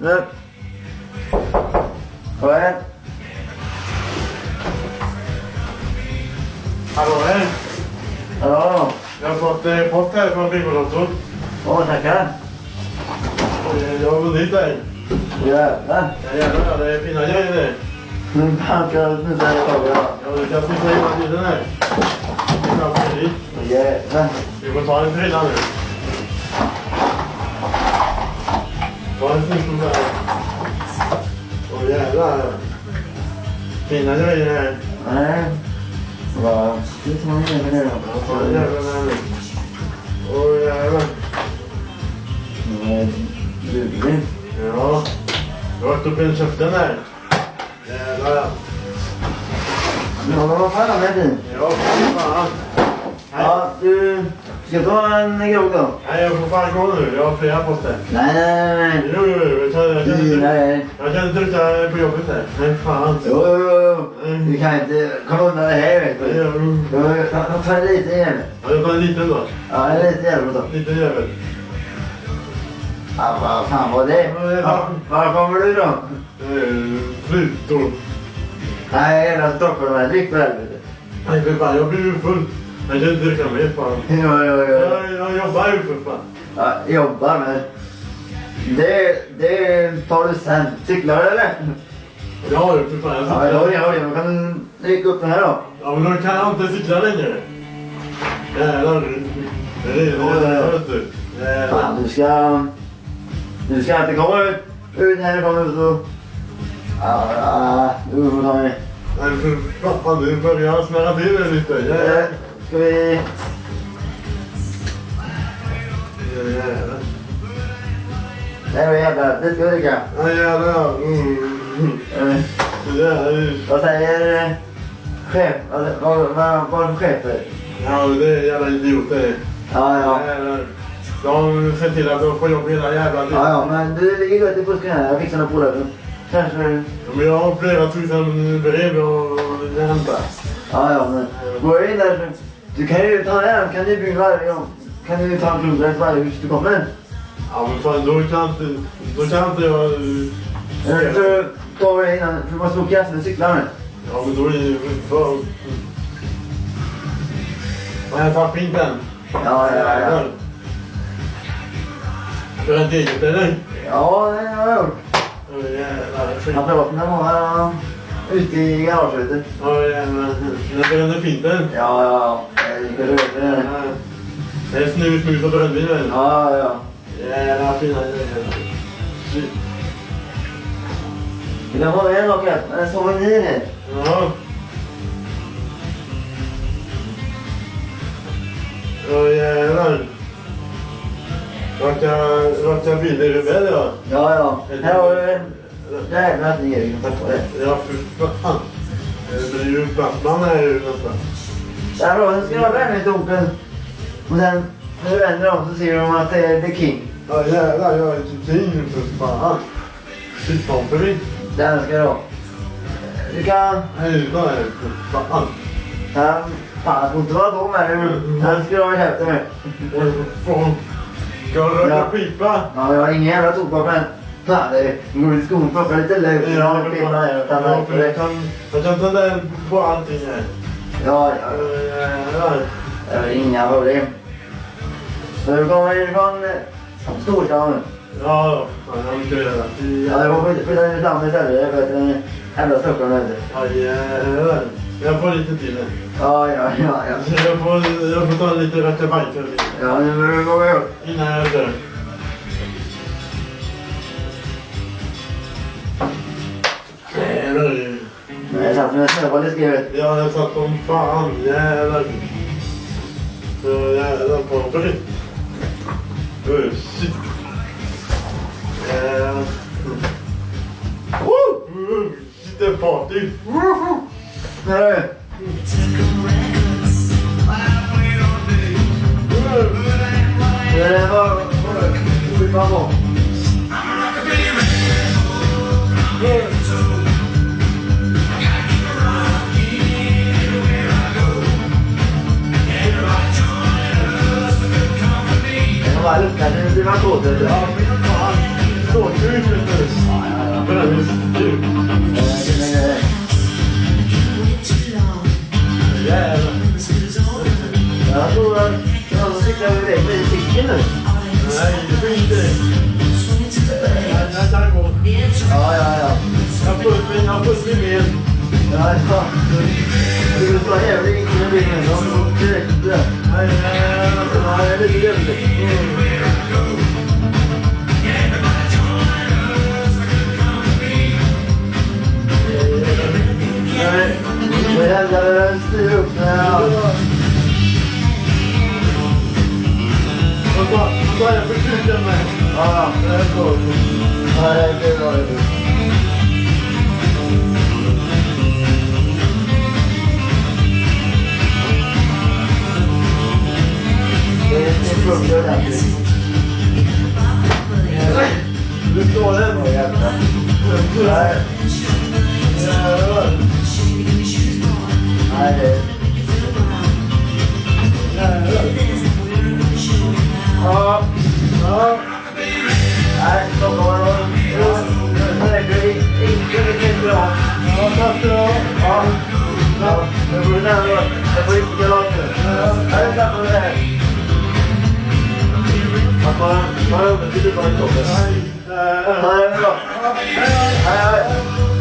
Kom igen. Hallå, hej. Hallå. Jag har fått post här från Bingolotto. Åh, tackar. Jag har vunnit dig. Jävlar. Ja, jävlar, det är fina grejer det. Nu fan ska jag snusa i taget. Ja, du kan snusa hela tiden här. Det är klart det är dit. Jävlar. Vi får ta en frilla nu. Ta en snusdosa här. Åh jävlar. Fina grejer här. Nej. Vad? Det tar man med nu då. Ja, jävlar här nu. Åh jävlar. Lurig. Ja. Du har varit uppe i käften här. Jävlar. Ja, vad fan är det? Ja, fan. Ja, du ska ta en grogg då? Nej, jag får fan gå nu. Jag har flera poster. Nej. Jo, Nej. jag kan inte dricka på jobbet här. Nej, fan. Jo. Du kan inte komma undan det här, vet du. Ta en liten jävel. Ja, jag tar en liten då. Ja, en liten jävel då. Liten jävel. Ja, vad fan var det? Var kommer du då? Flyttor. Nej, hela Stockholm är drick för helvete. Nej, för fan, jag blir ju full. Jag kan inte dricka mer, fan. Ja. Jag jobbar ju för fan. Ja, jobbar men... Det tar du sen. Cyklar du eller? Ja, för fan. Ja, jag kan dricka upp den här då. Ja, men då kan jag inte cykla längre. Jävlar. Det är vet du. Fan, du ska inte komma ut härifrån ut och... Ja, du får ta mig. Nej, för fan, du börjar snära till det lite. Ska vi... Jävlar. Nej, vad jävlar. Det ska vi dricka. Ja, jävlar. Vad säger chef? Vad är chef för? Ja, det är jävla idioter. Ja. De ser till att de får jobb hela jävla tiden. Ja, men du ligger gott i busken här. Jag fixar några polare. Kanske... Ja, men jag har flera tusen brev och hämta. Ja, men gå in där. Du kan ju ta den. Kan du bygga varje gång? Kan du ta en klubbrest varje hus du kommer? Ja, men fan, då kan inte jag... Så tar vi innan. Du måste åka efter cyklar med. Ja, men då är det ju för... Ja, jag tar pinten. Ja. För en eget, eller? Ja, det har jag gjort. Han pratade med många ute i garaget. Ja, jävlar. Den brände pinten. Ja. Det är snus och brännvin, eller? Ja. Jävla fina grejer. Vi kan få en och en souvenir här. Ja. Ja, jävlar. Vart jag bilder i bädd, ja. Ja. Här har du en jävla regering. Tack för det. Ja, för fan. Det blir ju Batman här ju nästan. Där då, sen ska jag vända i toppen. Och sen när du vänder om så ser de att det är The King. Ja, jävlar, jag är king för fan. Sittpomp för mig. Den ska du. Du kan... Nej, vad är det för fan? Fan, får inte vara dum här nu. Den ska du ha i käften med. Fan. Ska jag röka pipa? Ja, jag har ingen jävla tobak men... Fan, det går i skon, plocka lite löv. Ja, jag kan ta den på allting här. Ja. Det är inga problem. Så du kommer ifrån storstaden? Ja, jag vill inte göra. Ja, jag får flytta in i stan istället. Jag vet en jävla Stockholm ute. Ja, jävlar. Jag får lite till det. Ja. Jag får ta lite rätta bajkar. Ja, nu går vi upp. Innan jag dör. Jävlar. Nej, jag satt med snöboll i skrivet. Ja, jag satt om fan. Jävlar. Så jävlar på mig. Shit. Shit, det är party. Nej. Det var... Vad var det? Det var luckan, det var gott. Ja, men fan. Stålkul. nervös. Jag är nervös. Du. Jävlar. Jag tror att alla cyklar iväg med cykeln nu. Nej, det får inte det. Jag kan gå. Ja. Jag har fullt med med. Ja. Du vill ta jävligt in i bilen. De går direkt där. Nej, det är lite jävligt. Nej, det gäller att styra upp det här. Vad var jag för kuken med? Ja, Det är bra. nej, det är bra. Det är funkar ordentligt. Du slår den. Åh jävlar. Nej. Nej, det är... Ja. Nej, så går det. Det räcker inte bra. Ja, tack då. Ja. Jag får närmare. Jag får inte göra det. Nej, det tackar det här. Man får över till det bara i toppen. Nej. Nej, det är bra. Hej.